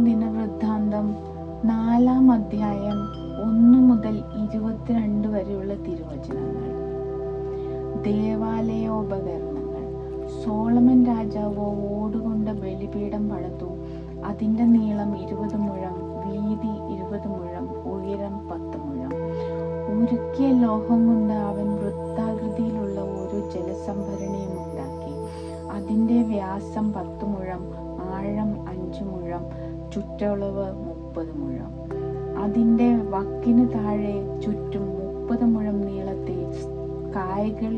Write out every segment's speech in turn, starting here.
ദിനവൃത്താന്തം 4-ാം അധ്യായം 1 മുതൽ 22 വരെയുള്ള തിരുവചനങ്ങൾ. ദേവാലയോപകരണങ്ങൾ. സോളമൻ രാജാവ് ഓടുകൊണ്ട് ബലിപീഠം പണിതു. അതിൻ്റെ നീളം 20 മുഴം, വീതി 20 മുഴം, ഉയരം 10 മുഴം. ഉരുക്കിയ ലോഹം കൊണ്ട് അവൻ വൃത്താകൃതിയിലുള്ള ഒരു ജലസംഭരണിയും ഉണ്ടാക്കി. അതിൻ്റെ വ്യാസം 10 മുഴം, ആഴം 5 മുഴം, ചുറ്റളവ് 30 മുഴം. അതിൻ്റെ വക്കിന് താഴെ ചുറ്റും 30 മുഴം നീളത്തിൽ കായകൾ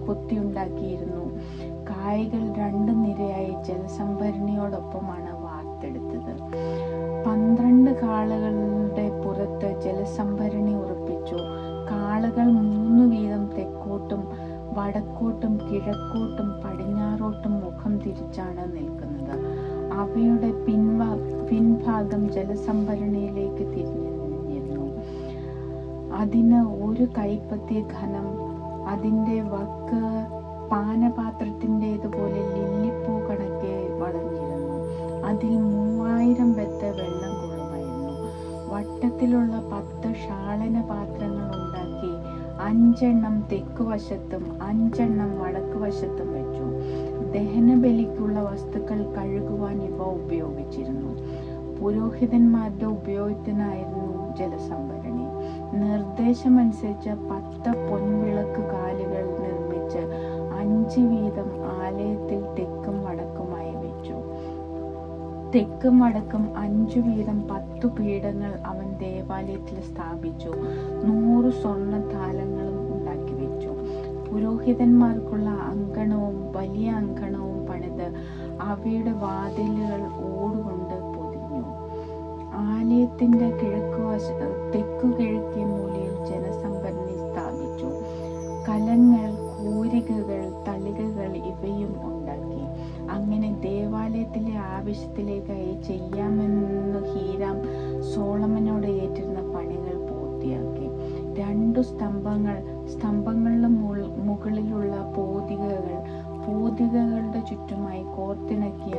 കൊത്തിയുണ്ടാക്കിയിരുന്നു. കായകൾ 2 നിരയായി ജലസംഭരണിയോടൊപ്പമാണ് വാർത്തെടുത്തത്. 12 കാളകളുടെ പുറത്ത് ജലസംഭരണി ഉറപ്പിച്ചു. കാളകൾ 3 വീതം തെക്കോട്ടും വടക്കോട്ടും കിഴക്കോട്ടും പടിഞ്ഞാറോട്ടും മുഖം തിരിച്ചാണ് നിൽക്കുന്നത്. അവയുടെ പിൻഭാഗം ജലസംഭരണിയിലേക്ക് തിരിഞ്ഞിരുന്നു. അതിന് 1 കൈപ്പത്തി ഘനം. അതിൻ്റെ വക്ക് പാനപാത്രത്തിൻ്റെതുപോലെ ലില്ലിപ്പൂ കണക്കെ വളഞ്ഞിരുന്നു. അതിൽ 3000 ബത്ത വെള്ളം കൊള്ളുമായിരുന്നു. വട്ടത്തിലുള്ള 10 ഷാളന പാത്രങ്ങൾ ഉണ്ടാക്കി 5 തെക്കുവശത്തും 5 വടക്കുവശത്തും വെച്ചു. ദഹനബലിക്കുള്ള വസ്തുക്കൾ കഴുകുവാൻ ഇവ ഉപയോഗിച്ചിരുന്നു. പുരോഹിതന്മാരുടെ ഉപയോഗത്തിനായിരുന്നു ജലസംഭരണി. നിർദ്ദേശമനുസരിച്ച് 10 പൊൻവിളക്ക് കാലുകൾ നിർമ്മിച്ച് 5 വീതം ആലയത്തിൽ തെക്കും വടക്കുമായി വെച്ചു. തെക്കും വടക്കും 5 വീതം 10 പീഠങ്ങൾ അവൻ ദേവാലയത്തിൽ സ്ഥാപിച്ചു. 100 സ്വർണ്ണ താലങ്ങളും ഉണ്ടാക്കി വെച്ചു. പുരോഹിതന്മാർക്കുള്ള അങ്കണവും വലിയ അങ്കണവും പണിത് അവയുടെ വാതിലുകൾ ഓടുകൊണ്ട് പൊതിഞ്ഞു. ആലയത്തിന്റെ തെക്കു കിഴക്കേ മൂലയിൽ ജലസംഭരണി സ്ഥാപിച്ചു. കലങ്ങൾ, കൂരികകൾ, തളികകൾ ഇവയും ഉണ്ടാക്കി. അങ്ങനെ ദേവാലയത്തിലെ ആവശ്യത്തിലേക്കായി ചെയ്യാമെന്ന് ഹീരാം സോളമനോട് ഏറ്റിരുന്ന പണികൾ പൂർത്തിയാക്കി. 2 സ്തംഭങ്ങളുടെ മുകളിലുള്ള പോതികകളുടെ ചുറ്റുമായി കോർത്തിണക്കിയ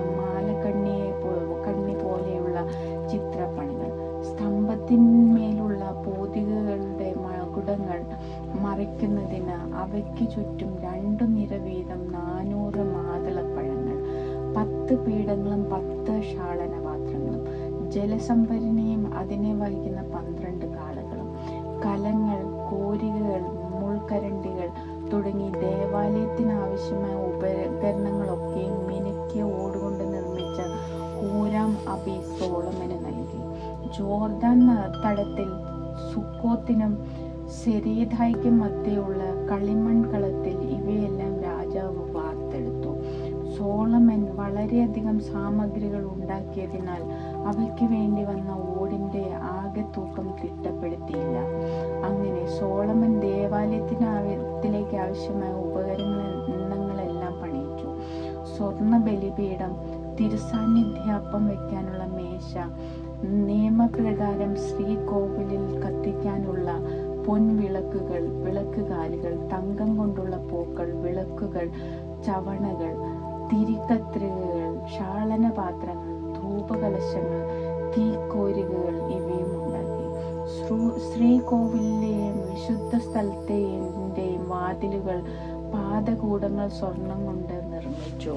കണ്ണി പോലെയുള്ള ചിത്രപ്പണികൾ. സ്തംഭത്തിന്മേലുള്ള പോതികകളുടെ മകുടങ്ങൾ മറയ്ക്കുന്നതിന് അവയ്ക്ക് ചുറ്റും 2 നിര വീതം 400 മാതളപ്പഴങ്ങൾ. 10 പീഠങ്ങളും 10 ഷാളന പാത്രങ്ങളും. ജലസംഭരണിയും അതിനെ വഹിക്കുന്ന 12 കാളകളും. കലങ്ങൾ, കോരികകൾ, മുൾക്കരണ്ടികൾ തുടങ്ങി ദേവാലയത്തിനാവശ്യമായ ഉപകരണങ്ങളൊക്കെയും മിനുക്കിയ ഓടുകൊണ്ട് നിർമ്മിച്ച ഹൂരാം അബി സോളമന് നൽകി. ജോർദാൻ തടത്തിൽ സുക്കോത്തിനും സെരേദായ്ക്കും മധ്യയുള്ള കളിമൺകളത്തിൽ ഇവയെല്ലാം രാജാവ് വാർത്തെടുത്തു. സോളമൻ വളരെയധികം സാമഗ്രികൾ ഉണ്ടാക്കിയതിനാൽ അവയ്ക്ക് വേണ്ടി വന്ന ഓടിന്റെ ആകെ തൂക്കം തിട്ടപ്പെടുത്തിയില്ല. അങ്ങനെ സോളമൻ ദേവാലയത്തിലേക്ക് ആവശ്യമായ ഉപകരണങ്ങളെല്ലാം പണിയിച്ചു. സ്വർണ്ണ ബലിപീഠം, തിരുസാന്നിധ്യാപ്പം വയ്ക്കാനുള്ള മേശ, നിയമപ്രകാരം ശ്രീകോവിലിൽ കത്തിക്കാനുള്ള പൊൻവിളക്കുകൾ, വിളക്കുകാലുകൾ, തങ്കം കൊണ്ടുള്ള പൂക്കൾ, വിളക്കുകൾ, ചവണകൾ, തിരിക്കത്രികകൾ, ഷാളനപാത്രങ്ങൾ, ധൂപകലശങ്ങൾ, തീക്കോരികകൾ ഇവയും ഉണ്ടാക്കി. ശ്രീകോവിലിലെയും വിശുദ്ധ സ്ഥലത്തെയും വാതിലുകൾ, പാദകൂടങ്ങൾ സ്വർണം കൊണ്ട് നിർമ്മിച്ചു.